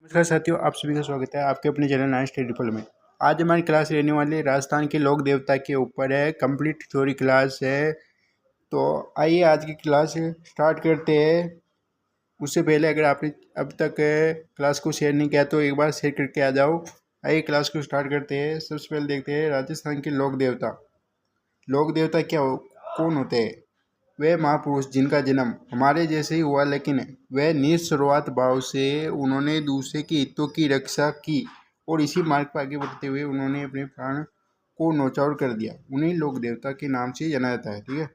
नमस्कार साथियों, आप सभी का स्वागत है आपके अपने चैनल नाइन स्टडी पल में। आज हमारी क्लास रहने वाली राजस्थान के लोक देवता के ऊपर है। कंप्लीट थ्योरी क्लास है। तो आइए आज की क्लास स्टार्ट करते हैं। उससे पहले अगर आपने अब तक क्लास को शेयर नहीं किया तो एक बार शेयर करके आ जाओ। आइए क्लास को स्टार्ट करते हैं। सबसे पहले देखते हैं राजस्थान के लोक देवता। लोक देवता कौन होते हैं? वे महापुरुष जिनका जन्म हमारे जैसे ही हुआ, लेकिन वे निस्वार्थ भाव से उन्होंने दूसरे के हितों की रक्षा की और इसी मार्ग पर आगे बढ़ते हुए उन्होंने अपने प्राण को न्यौछावर कर दिया। उन्हीं लोक देवता के नाम से जाना जाता है। ठीक है।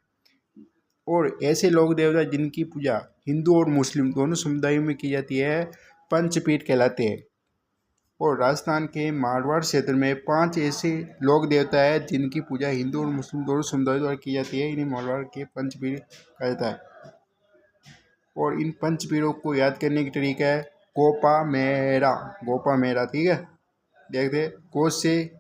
और ऐसे लोक देवता जिनकी पूजा हिंदू और मुस्लिम दोनों समुदायों में की जाती है पंचपीठ कहलाते हैं। और राजस्थान के मारवाड़ क्षेत्र में 5 ऐसे लोक देवता है जिनकी पूजा हिंदू और मुस्लिम दोनों समुदायों द्वारा की जाती है। इन्हें मारवाड़ के पंचपीठ कहा जाता है। और इन पंचपीठों को याद करने की तरीका है गोपा मेहरा। ठीक है। देखते गो से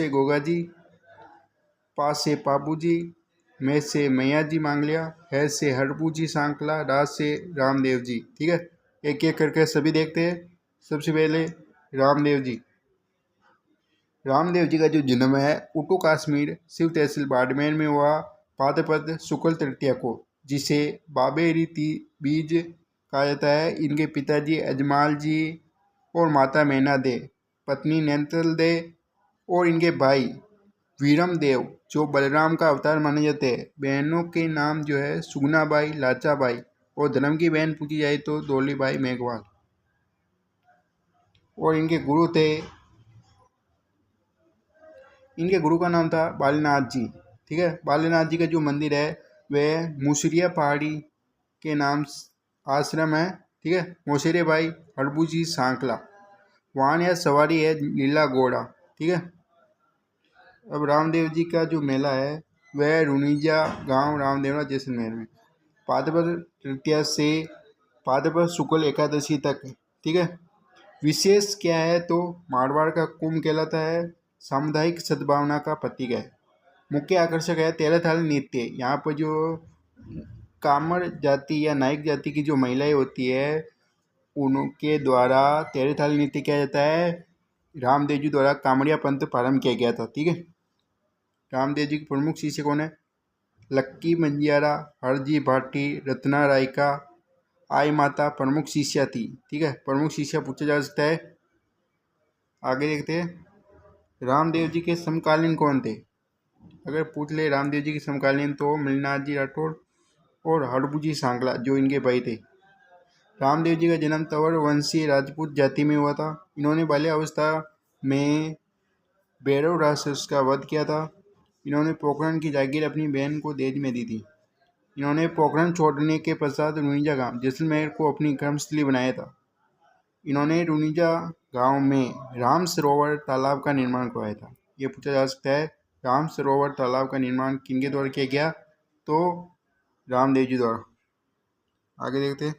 गोगा जी, पा से पाबू जी, मैं से मैया जी मांगलिया, है से हरबू जी सांकला, राज से रामदेव जी। ठीक है। एक एक करके सभी देखते हैं। सबसे पहले रामदेव जी का जो जन्म है उटू कश्मीर शिव तहसील बाड़मेर में हुआ भाद्रपद शुक्ल तृतीया को, जिसे बाबेरी बीज कहा जाता है। इनके पिताजी अजमाल जी और माता मैना दे, पत्नी नैनतल दे और इनके भाई वीरम देव जो बलराम का अवतार माने जाते हैं। बहनों के नाम जो है सुगनाबाई, लाचाबाई और धर्म की बहन पूछी जाए तो दौलीबाई मेघवाल। और इनके गुरु का नाम था बालीनाथ जी। ठीक है। बालीनाथ जी का जो मंदिर है वह मुसरिया पहाड़ी के नाम आश्रम है। ठीक है। मोसेरे भाई हड़बू जी सांकला, वाहन या सवारी है लीला घोड़ा। ठीक है। अब रामदेव जी का जो मेला है वह रुनीजा गांव रामदेवरा जैसलमेर में भाद्रपद तृतीया से भाद्रपद शुक्ल एकादशी तक। ठीक है। विशेष क्या है तो मारवाड़ का कुंभ कहलाता है। सामुदायिक सद्भावना का प्रतीक है। मुख्य आकर्षक है तेरह थाली नृत्य। यहाँ पर जो कामर जाति या नायक जाति की जो महिलाएं होती है उनके द्वारा तेरह थाली नृत्य किया जाता है। रामदेव जी द्वारा कामड़िया पंथ प्रारंभ किया गया था। ठीक है। रामदेव जी के प्रमुख शिष्य कौन है? लक्की मंजियारा, हरजी भाटी, रत्ना रायका, आई माता प्रमुख शिष्या थी। ठीक है। प्रमुख शिष्या पूछा जा सकता है। आगे देखते हैं रामदेव जी के समकालीन कौन थे। अगर पूछ ले रामदेव जी के समकालीन तो मृणाल जी राठौड़ और हड़बू जी सांकला जो इनके भाई थे। रामदेव जी का जन्म तंवर वंशीय राजपूत जाति में हुआ था। इन्होंने बाल्यावस्था में भैरव राक्षस का वध किया था। इन्होंने पोखरण की जागीर अपनी बहन को दहेज में दी थी। इन्होंने पोखरण छोड़ने के पश्चात रुनीजा गांव जैसलमेर को अपनी कर्मस्थली बनाया था। इन्होंने रुनीजा गांव में राम सरोवर तालाब का निर्माण करवाया था। ये पूछा जा सकता है राम सरोवर तालाब का निर्माण किनके द्वारा किया गया तो रामदेव जी द्वारा। आगे देखते हैं।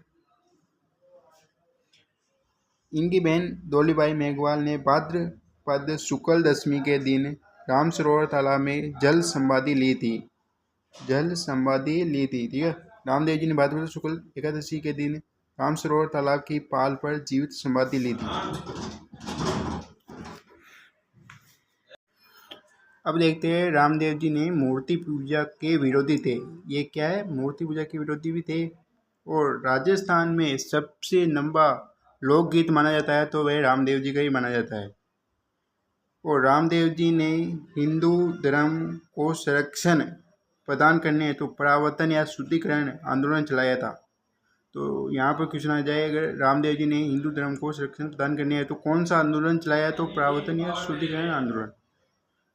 इनकी बहन दौलीबाई मेघवाल ने भाद्रपद शुक्ल दशमी के दिन राम सरोवर तालाब में जल समाधि ली थी। ठीक है। रामदेव जी ने भाद्रपद शुक्ल एकादशी के दिन राम सरोवर तालाब की पाल पर जीवित समाधि ली थी। अब देखते हैं रामदेव जी ने मूर्ति पूजा के विरोधी थे। ये क्या है? मूर्ति पूजा के विरोधी भी थे। और राजस्थान में सबसे लंबा लोकगीत माना जाता है तो वह रामदेव जी का ही माना जाता है। और रामदेव जी ने हिंदू धर्म को संरक्षण प्रदान करने हेतु परावर्तन या शुद्धिकरण आंदोलन चलाया था। तो यहाँ पर क्वेश्चन आ जाए, अगर रामदेव जी ने हिंदू धर्म को संरक्षण प्रदान करने हेतु कौन सा आंदोलन चलाया तो परावर्तन या शुद्धिकरण आंदोलन।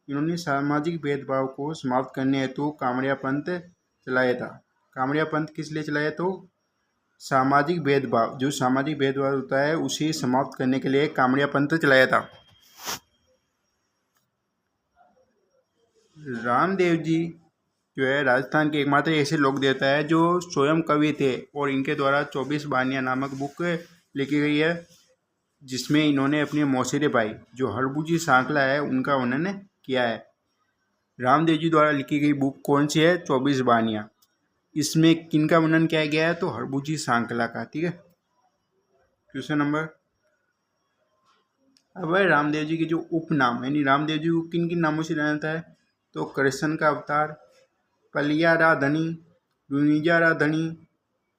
इन्होंने सामाजिक भेदभाव को समाप्त करने हेतु कामड़िया पंथ चलाया था। कामड़िया पंथ किस लिए चलाया तो सामाजिक भेदभाव, जो सामाजिक भेदभाव होता है उसे समाप्त करने के लिए कामड़िया पंथ चलाया था। रामदेव जी जो है राजस्थान के एकमात्र ऐसे लोक देवता है जो स्वयं कवि थे और इनके द्वारा 24 बानियाँ नामक बुक लिखी गई है, जिसमें इन्होंने अपने मौसेरे भाई जो हड़बू जी सांकला है उनका वर्णन किया है। रामदेव जी द्वारा लिखी गई बुक कौन सी है? 24 बानियाँ। इसमें किनका वर्णन किया गया है? तो हरभुजी सांकला का। ठीक है, क्वेश्चन नंबर। अब है रामदेव जी के जो उपनाम, यानी रामदेव जी को किन किन नामों से जाना जाता है? तो कृष्ण का अवतार, पलियाराधनी, रुनिजाराधनी,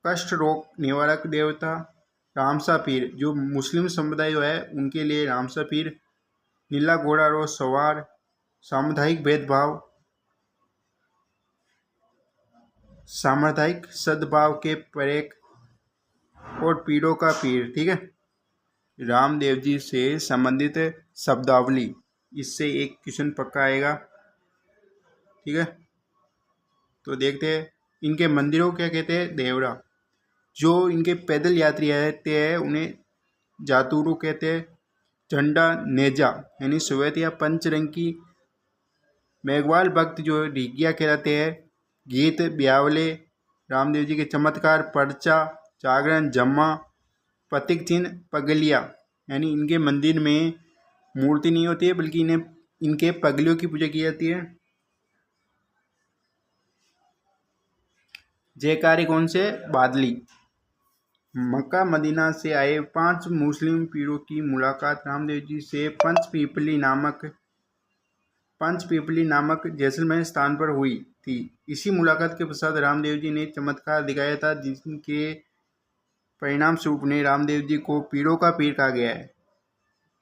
कष्ट रोग निवारक देवता, रामसा पीर, जो मुस्लिम समुदाय जो है उनके लिए रामसा पीर, नीला घोड़ा रोज सवार, सामुदायिक भेदभाव, सामुदायिक सद्भाव के परेख, और पीरों का पीर। ठीक है, रामदेव जी से संबंधित शब्दावली, इससे एक क्वेश्चन पक्का आएगा। ठीक है, तो देखते हैं इनके मंदिरों को क्या कहते हैं? देवरा। जो इनके पैदल यात्री आते हैं उन्हें जातुरु कहते हैं। झंडा नेजा, यानी श्वेत या पंचरंगी मेघवाल भक्त जो ढीगिया कहलाते हैं। गीत ब्यावले, रामदेव जी के चमत्कार, पर्चा, जागरण, जम्मा, प्रतीक चिन्ह, पगलिया, यानी इनके मंदिर में मूर्ति नहीं होती है बल्कि इनके पगलियों की पूजा की जाती है। जयकारी कौन से? बादली। मक्का मदीना से आए 5 मुस्लिम पीरों की मुलाकात रामदेव जी से पंचपीपली नामक जैसलमेर स्थान पर हुई थी। इसी मुलाकात के पश्चात रामदेव जी ने चमत्कार दिखाया था, जिनके परिणाम स्वरूप ने रामदेव जी को पीरों का पीर कहा गया है।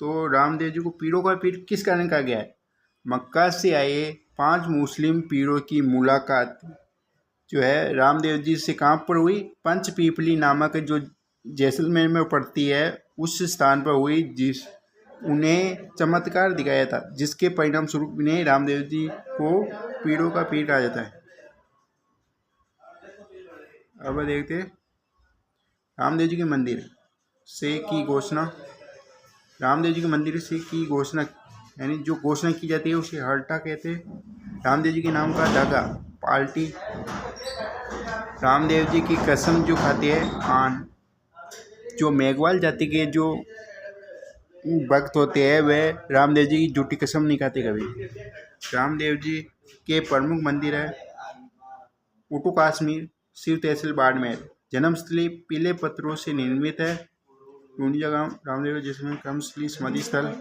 तो रामदेव जी को पीरों का पीर किस कारण कहा गया है? मक्का से आए 5 मुस्लिम पीरों की मुलाकात जो है रामदेव जी से कहाँ पर हुई? पंचपीपली नामक जो जैसलमेर में पड़ती है उस स्थान पर हुई, जिस उन्हें चमत्कार दिखाया था, जिसके परिणाम स्वरूप इन्हें रामदेव जी को पीरों का पीर कहा जाता है। अब देखते हैं रामदेव जी के मंदिर से की घोषणा। रामदेव जी के मंदिर से की घोषणा, यानी जो घोषणा की जाती है उसे हर्टा कहते हैं। रामदेव जी के नाम का धागा पाल्टी। रामदेव जी की कसम जो खाते हैं आन। जो मेघवाल जाति के जो भक्त होते हैं वे रामदेव जी की झूठी कसम नहीं खाते कभी। रामदेव जी के प्रमुख मंदिर है उटू कश्मीर, शिव तहसील बाड़मेर। जन्मस्थली पीले पत्थरों से निर्मित है। टूंडिया गांव रामदेव जैसलमेर कर्मस्थली समाधि स्थल।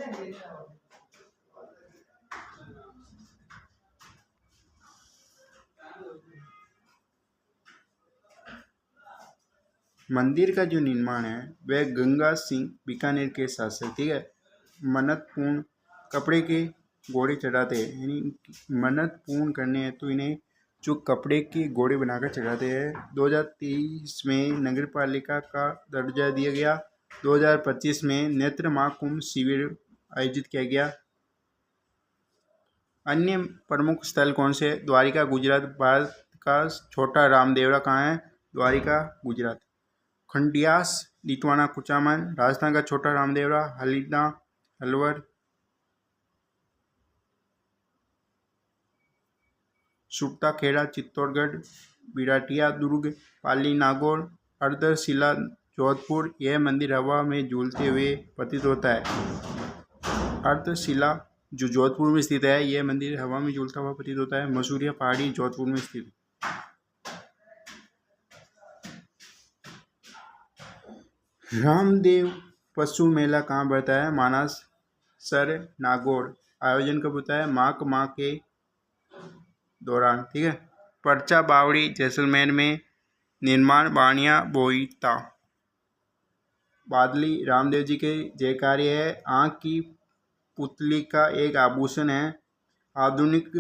मंदिर का जो निर्माण है वह गंगा सिंह बीकानेर के शासक, ठीक है, मन्नत पूर्ण कपड़े के घोड़े चढ़ाते हैं, यानी मन्नत पूर्ण करने हैं तो इन्हें जो कपड़े के घोड़े बनाकर चढ़ाते हैं। 2023 में नगर पालिका का दर्जा दिया गया। 2025 में नेत्र महाकुंभ शिविर आयोजित किया गया। अन्य प्रमुख स्थल कौन से? द्वारिका गुजरात। भारत का छोटा रामदेवरा कहाँ है? द्वारिका गुजरात। खंडियास लीटवाना कुचामन। राजस्थान का छोटा रामदेवरा हलीना अलवर। सुट्टा खेड़ा चित्तौड़गढ़। बिराटिया दुर्ग पाली नागौर। अर्धशिला जोधपुर। यह मंदिर हवा में झूलते हुए प्रतीत होता है। अर्धशिला जो जोधपुर में स्थित है, यह मंदिर हवा में झूलता हुआ प्रतीत होता है। मसूरिया पहाड़ी जोधपुर में स्थित। रामदेव पशु मेला कहाँ बढ़ता है? मानस सर नागौर। आयोजन कब होता है? माह के दौरान, ठीक है। पर्चा बावड़ी जैसलमेर में। निर्माण बाणिया बोईता। बादली रामदेव जी के जयकार्य है। आँख की पुतली का एक आभूषण है। आधुनिक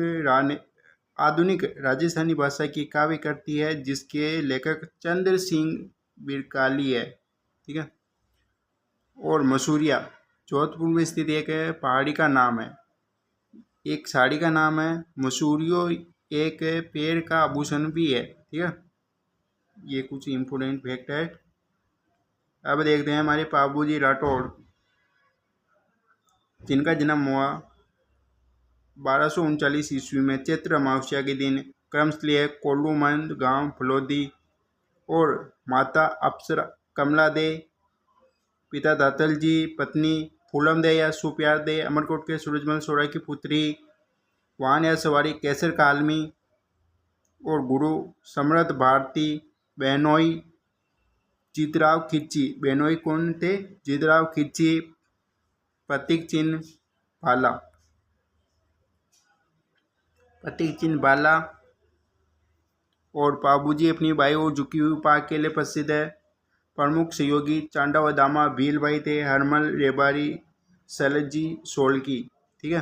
राजस्थानी भाषा की काव्य करती है, जिसके लेखक चंद्र सिंह बिरकाली है, ठीक है। और मसूरिया जोधपुर में स्थित एक पहाड़ी का नाम है। एक साड़ी का नाम है। मसूरियो एक पेड़ का आभूषण भी है, ठीक है। ये कुछ इम्पोर्टेंट फैक्ट है। अब देखते हैं हमारे पाबूजी राठौड़, जिनका जन्म हुआ 1239 ईस्वी में चैत्र अमावस्या के दिन। क्रमस्थलीय कोल्लूमंद गांव फलोदी। और माता अप्सरा कमला दे, पिता दातल जी, पत्नी फूलम दे या सुप्यार दे, अमरकोट के सूरजमल सोरा की पुत्री। वाहन या सवारी केसर का आलमी। और गुरु सम्राट भारती बेनोई जीतराव खिच्ची। बेनोई कौन थे? जीतराव खिच्ची। प्रतीक चिन्ह भाला। प्रतीक चिन्ह भाला। और पाबूजी अपनी बाई और झुकी हुई पाक के लिए प्रसिद्ध है। प्रमुख सहयोगी चांडा व दामा भील भाई थे, हरमल रेबारी सलजी सोलकी। ठीक है।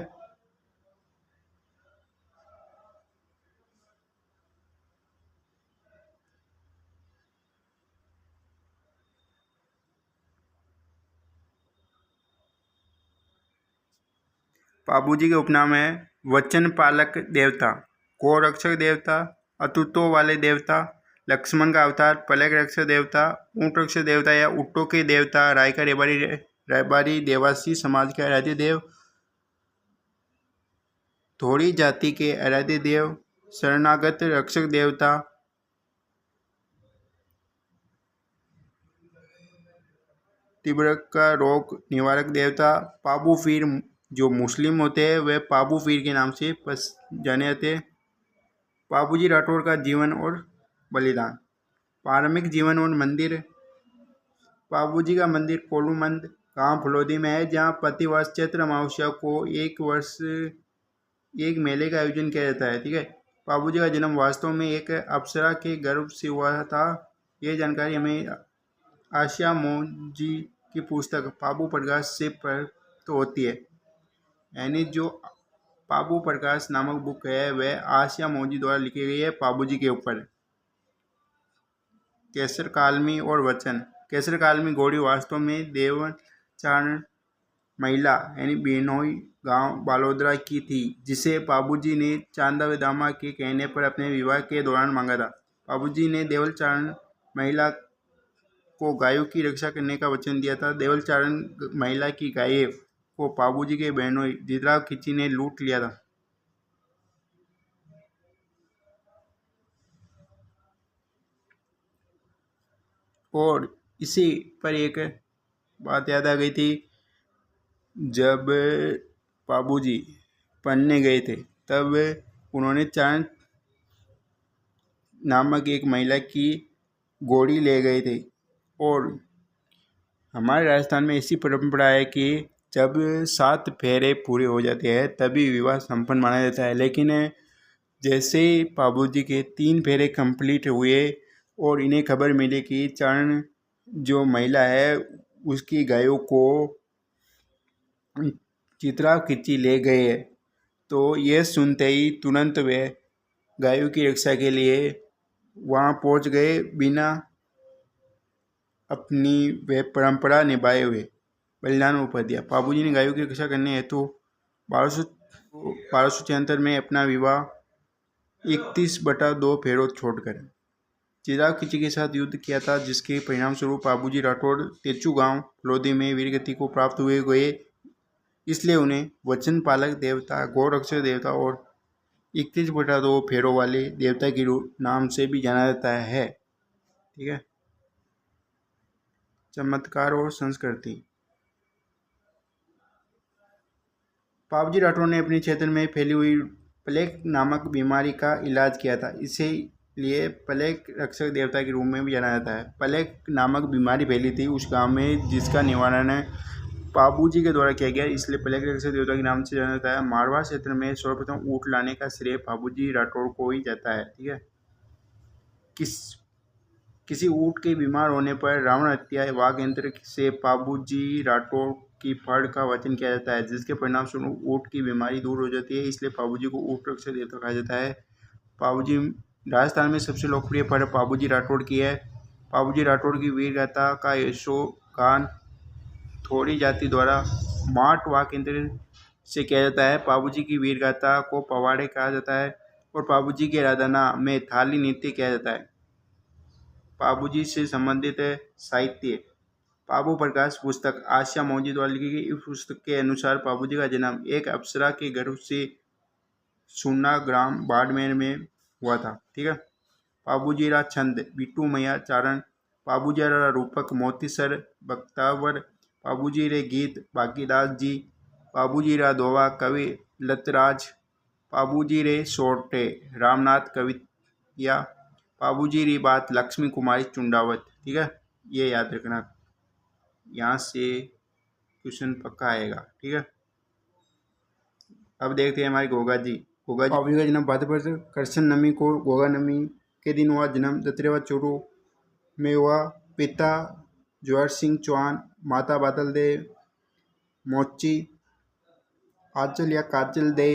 पाबूजी के उपनाम है वचन पालक देवता, गोरक्षक देवता, अतुत्व वाले देवता, लक्ष्मण का अवतार, पलक रक्षक देवता, ऊंट रक्षक देवता या ऊँटों के देवता, राय का रेबारी देवासी समाज के आराध्य देव, थोड़ी जाति के आराध्य देव, शरणागत रक्षक देवता, तीव्र का रोग निवारक देवता, पाबू पीर जो मुस्लिम होते हैं वे पाबू पीर के नाम से जाने जाते हैं। पाबूजी राठौर का जीवन और बलिदान। पारंपरिक जीवन और मंदिर। पाबूजी का मंदिर कोलूमंद गांव फलोदी में है, जहां प्रतिवर्ष चैत्र अमावस्या को एक मेले का आयोजन किया जाता है। ठीक है। पाबूजी का जन्म वास्तव में एक अप्सरा के गर्भ से हुआ था। ये जानकारी हमें आशिया मौजी की पुस्तक पाबू प्रकाश से प्राप्त होती है। यानी जो पाबू प्रकाश नामक बुक है वह आशिया मौजी द्वारा लिखी गई है पाबूजी के ऊपर। केसर कालमी और वचन। केसर कालमी घोड़ी वास्तव में देवचारण महिला यानी बेनोई गांव बालोदरा की थी, जिसे पाबूजी ने चांदा दामा के कहने पर अपने विवाह के दौरान मांगा था। पाबूजी ने देवलचारण महिला को गायों की रक्षा करने का वचन दिया था। देवलचारण महिला की गायें को पाबूजी के बेनोई जीतराव खिच्ची ने लूट लिया था। और इसी पर एक बात याद आ गई थी, जब पाबूजी पढ़ने गए थे तब उन्होंने चांद नामक एक महिला की घोड़ी ले गए थे। और हमारे राजस्थान में ऐसी परंपरा है कि जब 7 फेरे पूरे हो जाते हैं तभी विवाह संपन्न माना जाता है। लेकिन जैसे ही पाबूजी के 3 फेरे कंप्लीट हुए और इन्हें खबर मिली कि चारण जो महिला है उसकी गायों को चित्रा खिच्ची ले गए, तो यह सुनते ही तुरंत वे गायों की रक्षा के लिए वहाँ पहुँच गए, बिना अपनी वे परंपरा निभाए हुए बलिदान ऊपर दिया। पाबूजी ने गायों की रक्षा करने हेतु 1276 में अपना विवाह 31/2 फेरों छोड़कर चिराग खिच्ची के साथ युद्ध किया था, जिसके परिणाम स्वरूप पाबूजी राठौड़ तेचू गांव फलोदी में वीरगति को प्राप्त हुए गए। इसलिए उन्हें वचन पालक देवता, गोरक्षक देवता और 31/2 फेरों वाले देवता के नाम से भी जाना जाता है। ठीक है। चमत्कार और संस्कृति। पाबूजी राठौड़ ने अपने क्षेत्र में फैली हुई प्लेग नामक बीमारी का इलाज किया था। इसीलिए प्लेग रक्षक देवता के रूप में भी जाना जाता है। प्लेग नामक बीमारी फैली थी उस गांव में, जिसका निवारण पाबूजी के द्वारा किया गया, इसलिए प्लेग रक्षक देवता के नाम से जाना जाता है। मारवाड़ क्षेत्र में सर्वप्रथम ऊँट लाने का श्रेय पाबूजी राठौड़ को ही जाता है। ठीक है। किसी ऊँट के बीमार होने पर रावण हत्या वाघ यंत्र से पाबूजी राठौड़ की फड़ का वचन किया जाता है, जिसके परिणाम स्वरूप ऊँट की बीमारी दूर हो जाती है। इसलिए पाबूजी को ऊँट रक्षक देवता कहा जाता है। पाबूजी राजस्थान में सबसे लोकप्रिय फड़ पाबूजी राठौड़ की है। पाबूजी राठौड़ की वीर गाथा का यशोगान थोड़ी जाति द्वारा माट वाक यंत्र से किया जाता है। पाबूजी की वीर गाथा को पवाड़े कहा जाता है और पाबूजी के आराधना में थाली नृत्य किया जाता है। पाबूजी से संबंधित साहित्य। पाबू प्रकाश पुस्तक आशिया मौजी द्वारा लिखी गई। इस पुस्तक के अनुसार पाबूजी का जन्म एक अप्सरा के गर्भ से सुन्ना ग्राम बाड़मेर में हुआ था। ठीक है। पाबूजी रा छंद बिट्टू मैया चारण, पाबूजी रा रूपक मोतीसर बख्तावर, पाबूजी रे गीत बाकीदास जी, पाबूजी रा दोवा कवि लतराज, पाबूजी रे सोटे रामनाथ कवि या बाबूजी री बात लक्ष्मी कुमारी चुंडावत। ठीक है, ये याद रखना, यहाँ से क्वेश्चन पक्का आएगा। ठीक है, अब देखते हैं हमारे गोगा जी। पावली का जन्म भाद्रपद कृष्ण नमी को गोगा नमी के दिन हुआ। जन्म दत्रेवा चूरू में हुआ। पिता जवाहर सिंह चौहान, माता बादल दे मोची, आंचल या काजल दे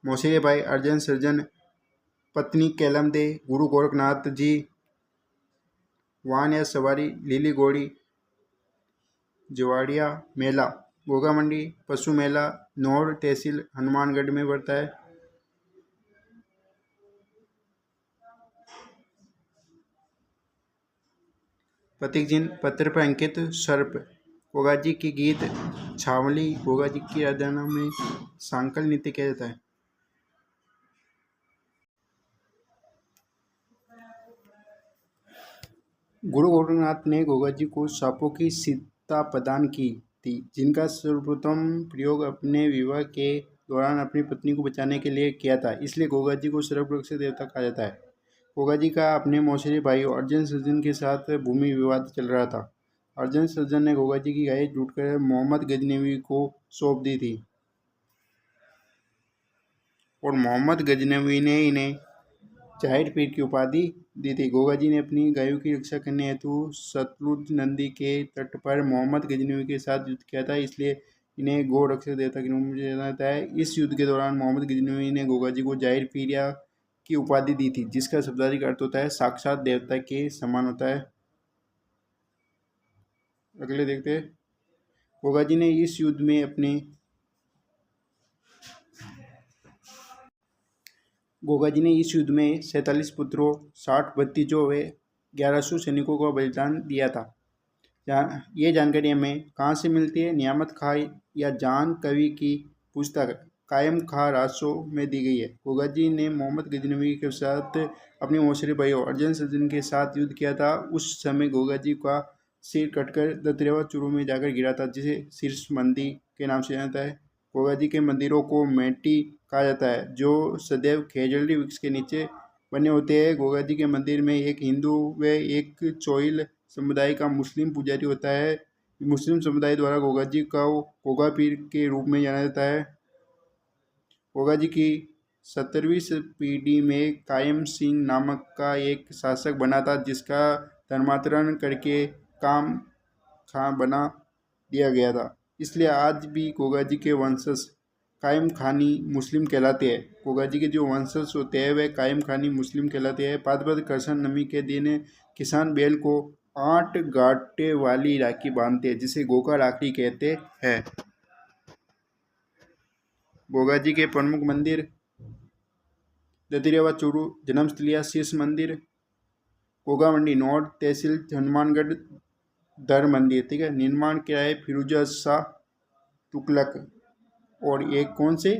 मोसेरे भाई अर्जन सर्जन, पत्नी कैलम दे गुरु गोरखनाथ जी, वाहन या सवारी लीली घोड़ी, जवाड़िया मेला गोगा मंडी, पशु मेला नौर तहसील हनुमानगढ़ में पड़ता है। प्रतीक चिन्ह पत्र पर अंकित सर्प। गोगा जी की गीत छावली। गोगा जी की आराधना में सांकल नृत्य किया जाता है। गुरु गोरखनाथ ने गोगा जी को सांपों की सीता प्रदान की थी, जिनका सर्वप्रथम प्रयोग अपने विवाह के दौरान अपनी पत्नी को बचाने के लिए किया था। इसलिए गोगा जी को सर्वरक्षक देवता कहा जाता है। गोगा जी का अपने मौसेरे भाई अर्जन सर्जन के साथ भूमि विवाद चल रहा था। अर्जन सर्जन ने गोगा जी की गाय लूटकर मोहम्मद गजनवी को सौंप दी थी और मोहम्मद गजनवी ने इन्हें जाहिर पीर की उपाधि दी थी। गोगा जी ने अपनी गायों की रक्षा करने हेतु सतलुज नदी के तट पर मोहम्मद गजनवी के साथ युद्ध किया था, इसलिए इन्हें गो रक्षक देवता के रूप में जाना जाता है। इस युद्ध के दौरान मोहम्मद गजनवी ने गोगा जी को जाहिर पीरिया की उपाधि दी थी, जिसका शब्दार्थ अर्थ होता है साक्षात देवता के समान होता है। अगले देखते हैं। गोगा जी ने इस युद्ध में अपने गोगा जी ने इस युद्ध में 47 पुत्रों, 60 भतीजों व 1100 सैनिकों को बलिदान दिया था। ये जानकारी हमें कहाँ से मिलती है? नियामत खां या जान कवि की पुस्तक कायम खां राजसो में दी गई है। गोगा जी ने मोहम्मद गजनवी के साथ अपने मौसेरे भाइयों अर्जन सर्जन के साथ युद्ध किया था। उस समय गोगा जी का सिर कटकर दत्रेवा चूरू में जाकर गिरा था, जिसे शीर्ष मंदिर के नाम से जाना जाता है। गोगा जी के मंदिरों को मेटी कहा जाता है, जो सदैव खेजड़ी वृक्ष के नीचे बने होते हैं। गोगा जी के मंदिर में एक हिंदू व एक चोइल समुदाय का मुस्लिम पुजारी होता है। मुस्लिम समुदाय द्वारा गोगा जी का गोगा पीर के रूप में जाना जाता है। गोगा जी की 17वीं पीढ़ी में कायम सिंह नामक का एक शासक बना था, जिसका धर्मांतरण करके काम खां बना दिया गया था। इसलिए आज भी गोगा जी के वंशज कायम खानी मुस्लिम कहलाते हैं। गोगा जी के जो वंशज होते हैं वे कायम खानी मुस्लिम कहलाते हैं। भाद्रपद कृष्ण नमी के दिन किसान बैल को 8 गांठे वाली राखी बांधते हैं, जिसे गोगा राखी कहते हैं। गोगा जी के प्रमुख मंदिर दतिरेवा चूरू जन्मस्थलिया शीर्ष मंदिर, गोगा मंडी नॉर्थ तहसील हनुमानगढ़ धर मंदिर। ठीक है, निर्माण किया है फिरोजा शाह तुगलक और एक कौन से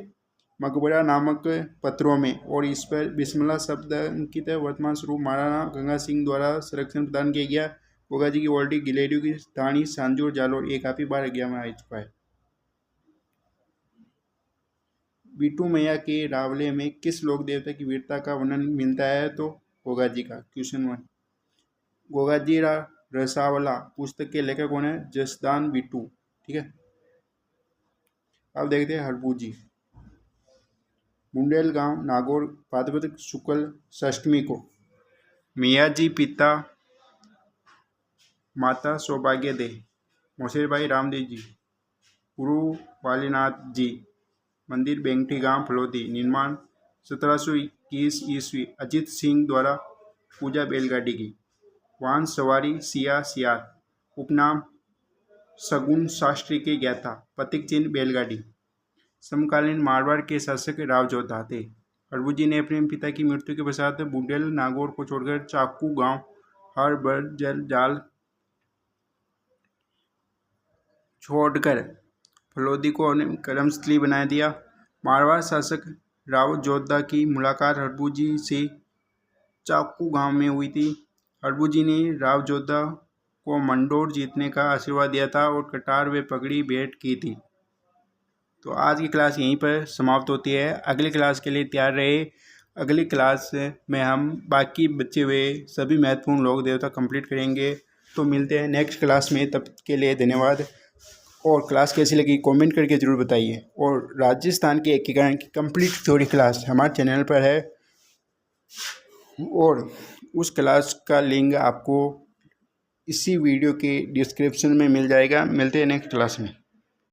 मकबरा नामक पत्रों में, और इस पर बिस्मिल्लाह शब्द अंकित है। वर्तमान स्वरूप महाराणा गंगा सिंह द्वारा संरक्षण प्रदान किया गया। गोगा जी की ऑलरेडी गिलेरियो की धानी सांजोर जालोर ये काफ़ी बार एग्जाम में आ चुका है। बीटू मैया के रावले में किस लोक देवता की वीरता का वर्णन मिलता है? तो गोगा जी का। क्वेश्चन 1, गोगा जी रसावला पुस्तक के लेखक कौन है? जसदान बीटू। ठीक है, अब देखते हैं हरबूजी। मुंडेल गांव नागौर भाद्रपद शुक्ल षष्टमी को। मियाँ जी पिता माता सौभाग्य दे, मौसेरे भाई रामदेव जी, गुरु बालीनाथ जी, मंदिर बेंगठी गांव फलोदी। निर्माण 1721 ईस्वी अजीत सिंह द्वारा। पूजा बैलगाड़ी की। वाहन सवारी सिया सियार। उपनाम सगुन शास्त्री के ज्ञाता। प्रतीक चिन्ह बैलगाड़ी। समकालीन मारवाड़ के शासक राव जोधा थे। हरबूजी ने अपने पिता की मृत्यु के पश्चात बुंडेल नागौर को छोड़कर चाकू गांव हर बर जल जाल छोड़कर फलोदी को कर्मस्थली बना दिया। मारवाड़ शासक राव जोधा की मुलाकात हरबूजी से चाकू गांव में हुई थी। हरबूजी ने राव जोधा को मंडोर जीतने का आशीर्वाद दिया था और कटार व पगड़ी भेंट की थी। तो आज की क्लास यहीं पर समाप्त होती है। अगली क्लास के लिए तैयार रहे। अगली क्लास में हम बाकी बचे हुए सभी महत्वपूर्ण लोक देवता कंप्लीट करेंगे। तो मिलते हैं नेक्स्ट क्लास में, तब के लिए धन्यवाद। और क्लास कैसी लगी कमेंट करके ज़रूर बताइए। और राजस्थान के एकीकरण की कंप्लीट थ्योरी क्लास हमारे चैनल पर है, और उस क्लास का लिंक आपको इसी वीडियो के डिस्क्रिप्शन में मिल जाएगा। मिलते हैं नेक्स्ट क्लास में।